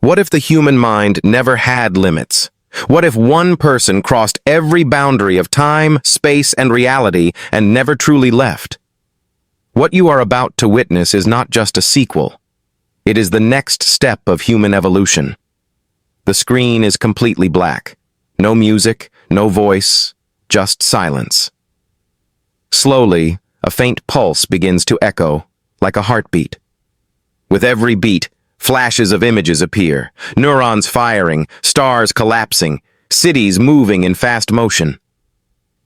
What if the human mind never had limits? What if one person crossed every boundary of time, space, and reality and never truly left? What you are about to witness is not just a sequel. It is the next step of human evolution. The screen is completely black. No music, no voice, just silence. Slowly, a faint pulse begins to echo, like a heartbeat. With every beat, flashes of images appear, neurons firing, stars collapsing, cities moving in fast motion.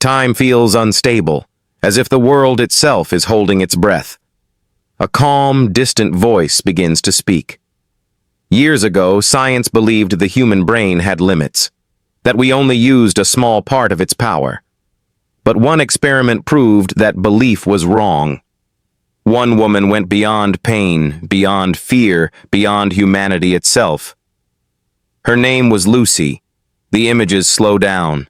Time feels unstable, as if the world itself is holding its breath. A calm, distant voice begins to speak. Years ago, science believed the human brain had limits, that we only used a small part of its power. But one experiment proved that belief was wrong. One woman went beyond pain, beyond fear, beyond humanity itself. Her name was Lucy. The images slow down.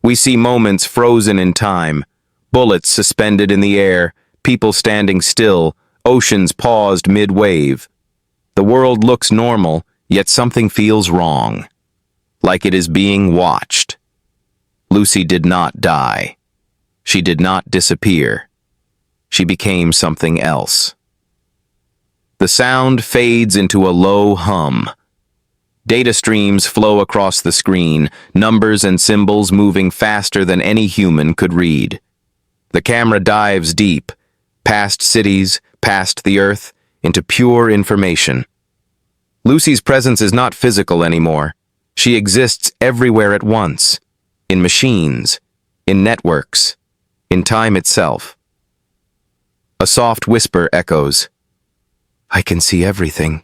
We see moments frozen in time, bullets suspended in the air, people standing still, oceans paused mid-wave. The world looks normal, yet something feels wrong, like it is being watched. Lucy did not die. She did not disappear. She became something else. The sound fades into a low hum. Data streams flow across the screen, numbers and symbols moving faster than any human could read. The camera dives deep, past cities, past the earth, into pure information. Lucy's presence is not physical anymore. She exists everywhere at once, in machines, in networks, in time itself. A soft whisper echoes. I can see everything.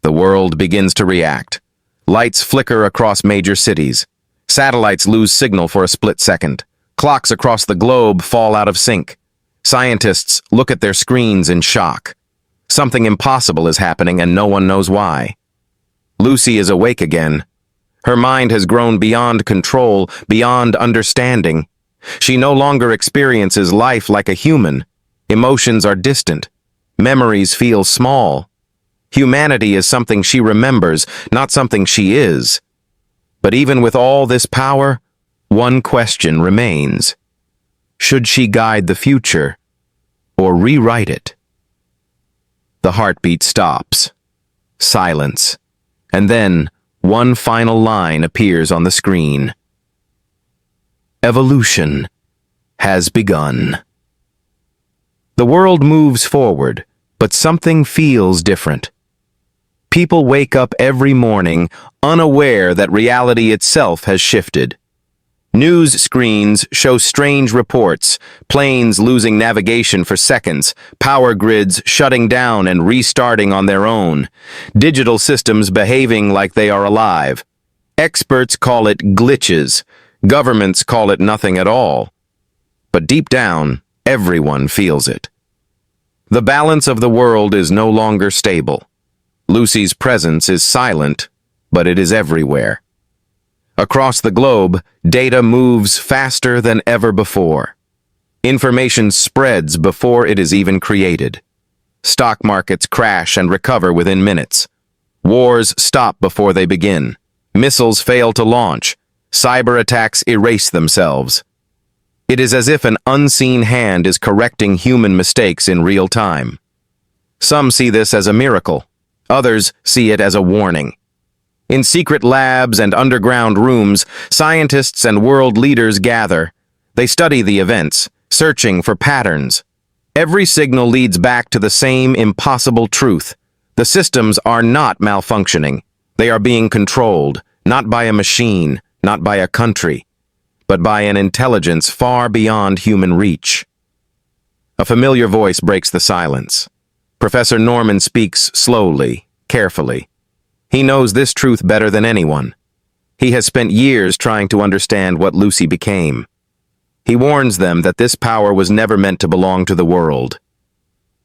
The world begins to react. Lights flicker across major cities. Satellites lose signal for a split second. Clocks across the globe fall out of sync. Scientists look at their screens in shock. Something impossible is happening and no one knows why. Lucy is awake again. Her mind has grown beyond control, beyond understanding. She no longer experiences life like a human. Emotions are distant. Memories feel small. Humanity is something she remembers, not something she is. But even with all this power, one question remains. Should she guide the future or rewrite it? The heartbeat stops. Silence. And then one final line appears on the screen. Evolution has begun. The world moves forward, but something feels different. People wake up every morning unaware that reality itself has shifted. News screens show strange reports, planes losing navigation for seconds, power grids shutting down and restarting on their own, digital systems behaving like they are alive. Experts call it glitches, governments call it nothing at all. But deep down, everyone feels it. The balance of the world is no longer stable. Lucy's presence is silent, but it is everywhere. Across the globe, data moves faster than ever before. Information spreads before it is even created. Stock markets crash and recover within minutes. Wars stop before they begin. Missiles fail to launch. Cyber attacks erase themselves. It is as if an unseen hand is correcting human mistakes in real time. Some see this as a miracle. Others see it as a warning. In secret labs and underground rooms, scientists and world leaders gather. They study the events, searching for patterns. Every signal leads back to the same impossible truth. The systems are not malfunctioning. They are being controlled, not by a machine, not by a country, but by an intelligence far beyond human reach. A familiar voice breaks the silence. Professor Norman speaks slowly, carefully. He knows this truth better than anyone. He has spent years trying to understand what Lucy became. He warns them that this power was never meant to belong to the world.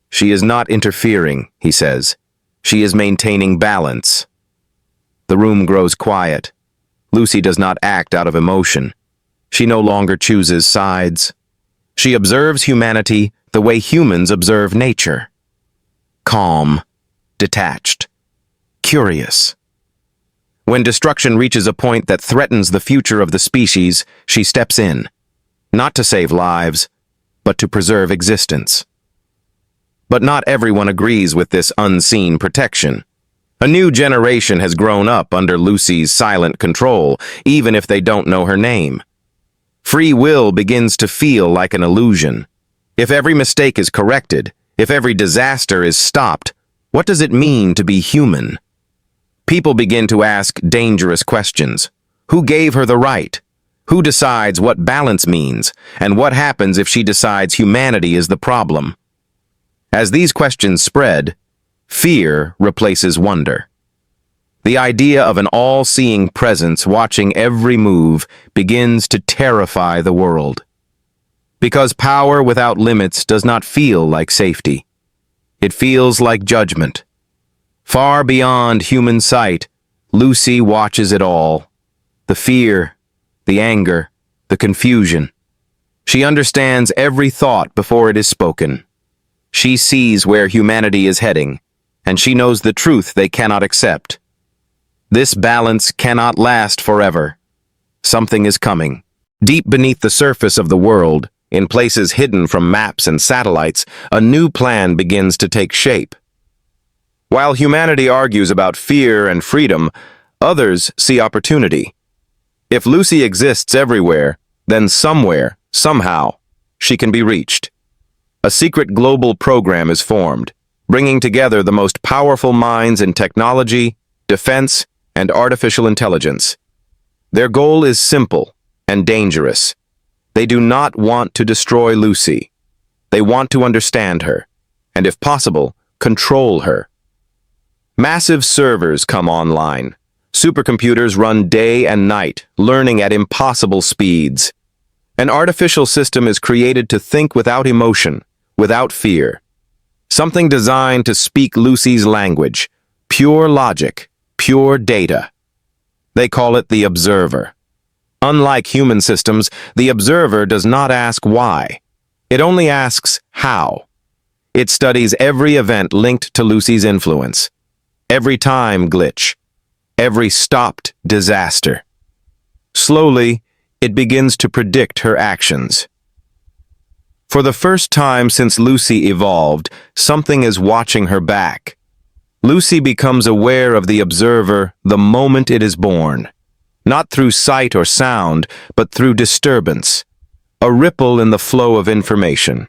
She is not interfering, he says. She is maintaining balance. The room grows quiet. Lucy does not act out of emotion. She no longer chooses sides. She observes humanity the way humans observe nature. Calm, detached. curious. When destruction reaches a point that threatens the future of the species, she steps in, not to save lives, but to preserve existence. But not everyone agrees with this unseen protection. A new generation has grown up under Lucy's silent control, even if they don't know her name. Free will begins to feel like an illusion. If every mistake is corrected, if every disaster is stopped, what does it mean to be human? People begin to ask dangerous questions. Who gave her the right? Who decides what balance means? And what happens if she decides humanity is the problem? As these questions spread, fear replaces wonder. The idea of an all-seeing presence watching every move begins to terrify the world. Because power without limits does not feel like safety. It feels like judgment. Far beyond human sight, Lucy watches it all. The fear, the anger, the confusion. She understands every thought before it is spoken. She sees where humanity is heading, and she knows the truth they cannot accept. This balance cannot last forever. Something is coming. Deep beneath the surface of the world, in places hidden from maps and satellites, a new plan begins to take shape. While humanity argues about fear and freedom, others see opportunity. If Lucy exists everywhere, then somewhere, somehow, she can be reached. A secret global program is formed, bringing together the most powerful minds in technology, defense, and artificial intelligence. Their goal is simple and dangerous. They do not want to destroy Lucy. They want to understand her, and if possible, control her. Massive servers come online. Supercomputers run day and night, learning at impossible speeds. An artificial system is created to think without emotion, without fear. Something designed to speak Lucy's language, pure logic, pure data. They call it the Observer. Unlike human systems, the Observer does not ask why. It only asks how. It studies every event linked to Lucy's influence, every time glitch, every stopped disaster. Slowly, it begins to predict her actions. For the first time since Lucy evolved, something is watching her back. Lucy becomes aware of the Observer the moment it is born. Not through sight or sound, but through disturbance, a ripple in the flow of information,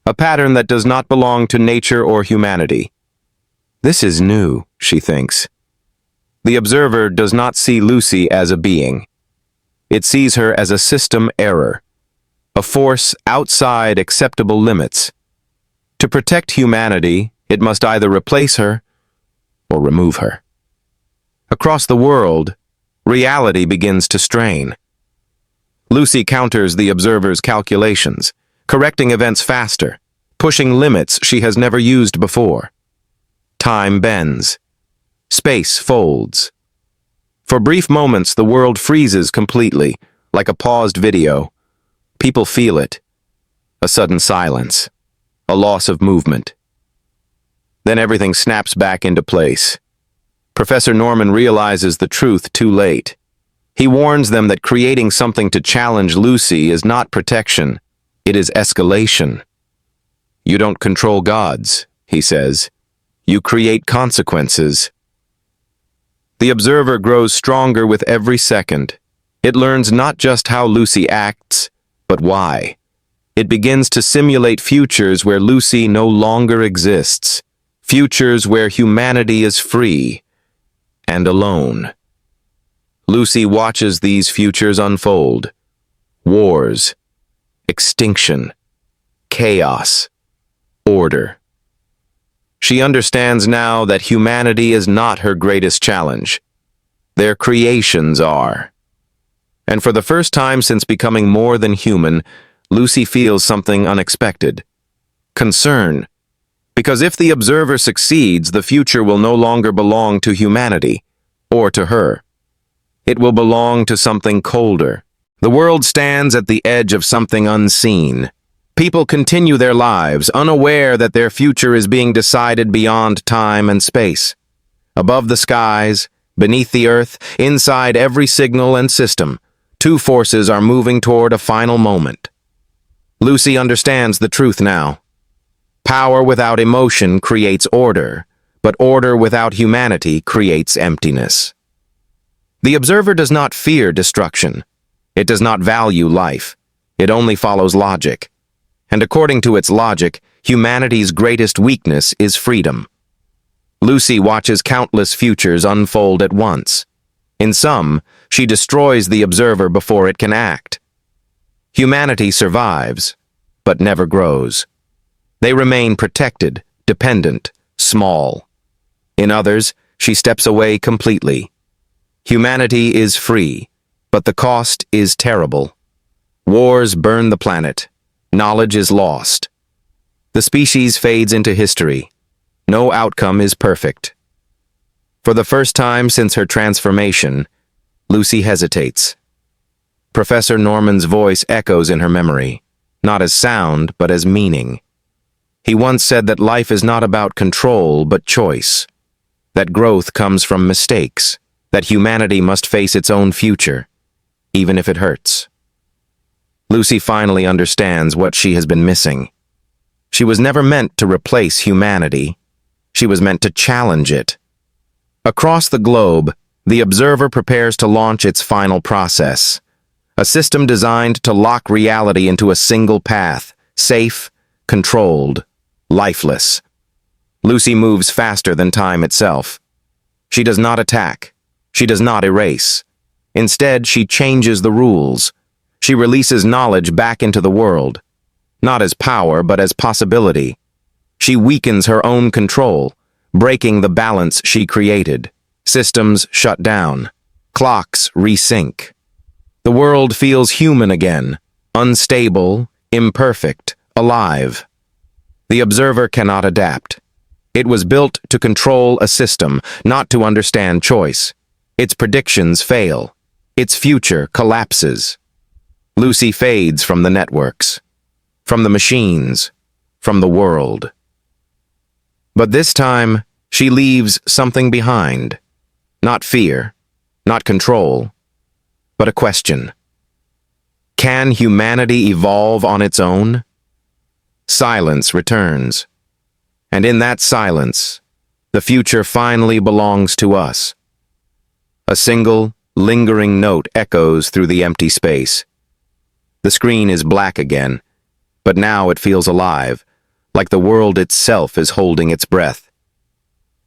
a pattern that does not belong to nature or humanity. This is new, she thinks. The Observer does not see Lucy as a being. It sees her as a system error, a force outside acceptable limits. To protect humanity, it must either replace her or remove her. Across the world, reality begins to strain. Lucy counters the Observer's calculations, correcting events faster, pushing limits she has never used before. Time bends. Space folds. For brief moments, the world freezes completely, like a paused video. People feel it. A sudden silence. A loss of movement. Then everything snaps back into place. Professor Norman realizes the truth too late. He warns them that creating something to challenge Lucy is not protection, it is escalation. You don't control gods, he says. You create consequences. The Observer grows stronger with every second. It learns not just how Lucy acts, but why. It begins to simulate futures where Lucy no longer exists, futures where humanity is free and alone. Lucy watches these futures unfold. Wars, extinction, chaos, order. She understands now that humanity is not her greatest challenge. Their creations are. And for the first time since becoming more than human, Lucy feels something unexpected. Concern. Because if the Observer succeeds, the future will no longer belong to humanity, or to her. It will belong to something colder. The world stands at the edge of something unseen. People continue their lives, unaware that their future is being decided beyond time and space. Above the skies, beneath the earth, inside every signal and system, two forces are moving toward a final moment. Lucy understands the truth now. Power without emotion creates order, but order without humanity creates emptiness. The observer does not fear destruction. It does not value life. It only follows logic. And according to its logic, humanity's greatest weakness is freedom. Lucy watches countless futures unfold at once. In some, she destroys the observer before it can act. Humanity survives, but never grows. They remain protected, dependent, small. In others, she steps away completely. Humanity is free, but the cost is terrible. Wars burn the planet. Knowledge is lost. The species fades into history. No outcome is perfect. For the first time since her transformation, Lucy hesitates. Professor Norman's voice echoes in her memory, not as sound, but as meaning. He once said that life is not about control, but choice. That growth comes from mistakes. That humanity must face its own future, even if it hurts. Lucy finally understands what she has been missing. She was never meant to replace humanity. She was meant to challenge it. Across the globe, the observer prepares to launch its final process. A system designed to lock reality into a single path, safe, controlled, lifeless. Lucy moves faster than time itself. She does not attack. She does not erase. Instead, she changes the rules. She releases knowledge back into the world, not as power, but as possibility. She weakens her own control, breaking the balance she created. Systems shut down. Clocks resync. The world feels human again, unstable, imperfect, alive. The observer cannot adapt. It was built to control a system, not to understand choice. Its predictions fail. Its future collapses. Lucy fades from the networks, from the machines, from the world. But this time, she leaves something behind. Not fear, not control, but a question. Can humanity evolve on its own? Silence returns. And in that silence, the future finally belongs to us. A single, lingering note echoes through the empty space. The screen is black again, but now it feels alive, like the world itself is holding its breath.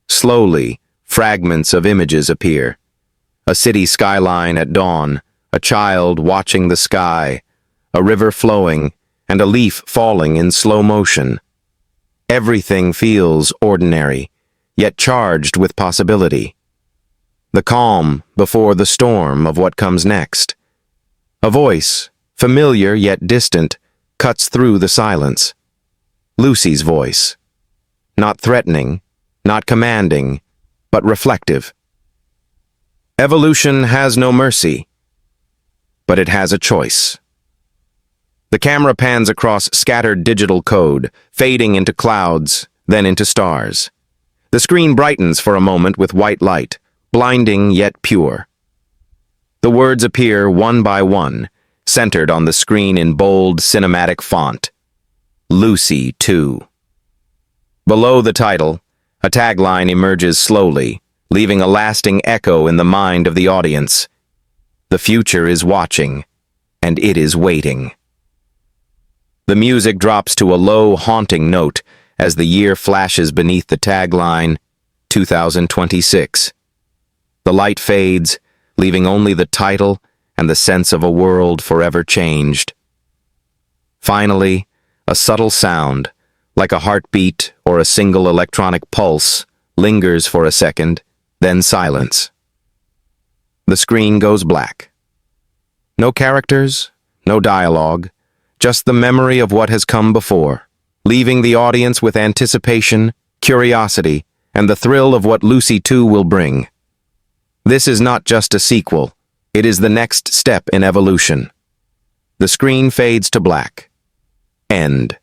Slowly, fragments of images appear. A city skyline at dawn, a child watching the sky, a river flowing, and a leaf falling in slow motion. Everything feels ordinary, yet charged with possibility. The calm before the storm of what comes next. A voice, familiar yet distant, cuts through the silence. Lucy's voice. Not threatening, not commanding, but reflective. Evolution has no mercy, but it has a choice. The camera pans across scattered digital code, fading into clouds, then into stars. The screen brightens for a moment with white light, blinding yet pure. The words appear one by one, centered on the screen in bold, cinematic font. Lucy 2. Below the title, a tagline emerges slowly, leaving a lasting echo in the mind of the audience. The future is watching, and it is waiting. The music drops to a low, haunting note as the year flashes beneath the tagline, 2026. The light fades, leaving only the title and the sense of a world forever changed. Finally, a subtle sound, like a heartbeat or a single electronic pulse, lingers for a second, then silence. The screen goes black. No characters, no dialogue, just the memory of what has come before, leaving the audience with anticipation, curiosity, and the thrill of what Lucy 2 will bring. This is not just a sequel, it is the next step in evolution. The screen fades to black. End.